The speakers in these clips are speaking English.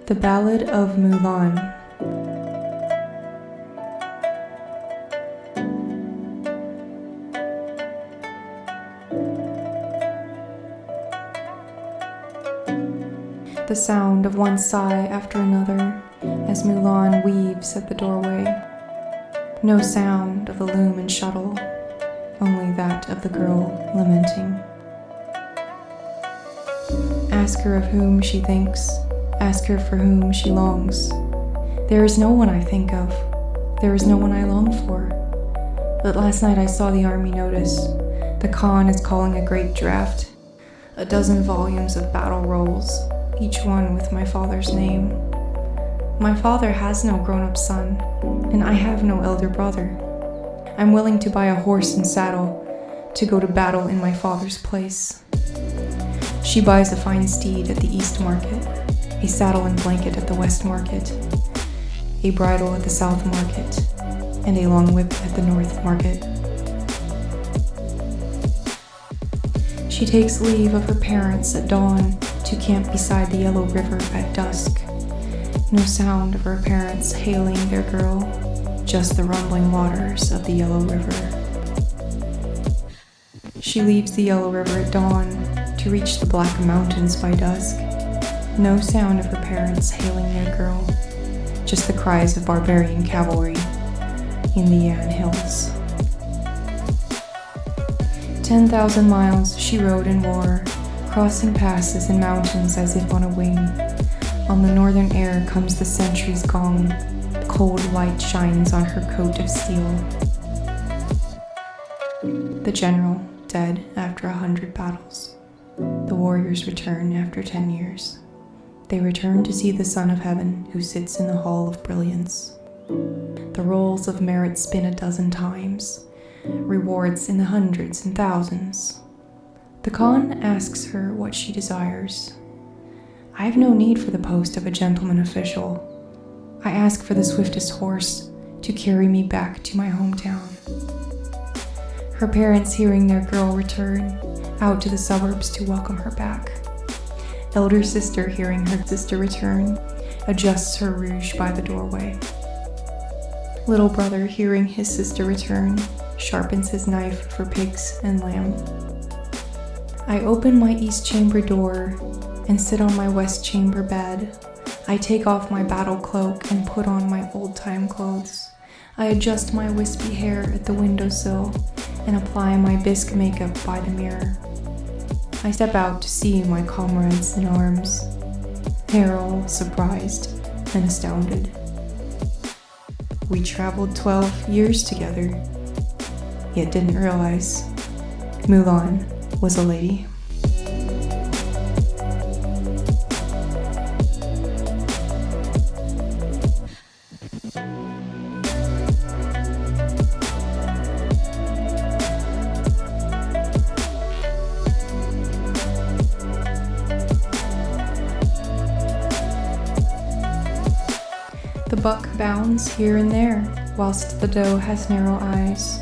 The Ballad of Mulan. The sound of one sigh after another as Mulan weaves at the doorway. No sound of the loom and shuttle, only that of the girl lamenting. Ask her of whom she thinks, ask her for whom she longs. There is no one I think of, there is no one I long for. But last night I saw the army notice. The Khan is calling a great draft, 12 volumes of battle rolls, each one with my father's name. My father has no grown-up son, and I have no elder brother. I'm willing to buy a horse and saddle to go to battle in my father's place. She buys a fine steed at the East Market, a saddle and blanket at the West Market, a bridle at the South Market, and a long whip at the North Market. She takes leave of her parents at dawn to camp beside the Yellow River at dusk. No sound of her parents hailing their girl, just the rumbling waters of the Yellow River. She leaves the Yellow River at dawn to reach the Black Mountains by dusk. No sound of her parents hailing their girl, just the cries of barbarian cavalry in the Yan Hills. 10,000 miles she rode and wore, crossing passes and mountains as if on a wing. On the northern air comes the sentry's gong. The cold light shines on her coat of steel. The general, dead after 100 battles. The warriors return after 10 years. They return to see the Son of Heaven who sits in the Hall of Brilliance. The rolls of merit spin 12 times, rewards in the hundreds and thousands. The Khan asks her what she desires. I have no need for the post of a gentleman official. I ask for the swiftest horse to carry me back to my hometown. Her parents, hearing their girl return, out to the suburbs to welcome her back. Elder sister, hearing her sister return, adjusts her rouge by the doorway. Little brother, hearing his sister return, sharpens his knife for pigs and lamb. I open my east chamber door and sit on my west chamber bed. I take off my battle cloak and put on my old-time clothes. I adjust my wispy hair at the windowsill and apply my bisque makeup by the mirror. I step out to see my comrades in arms. They're all surprised and astounded. We traveled 12 years together, yet didn't realize Mulan was a lady. The buck bounds here and there, whilst the doe has narrow eyes.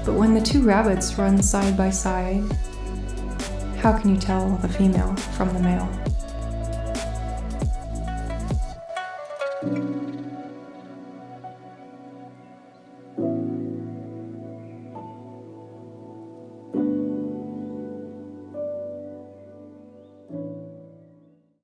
But when the two rabbits run side by side, how can you tell the female from the male?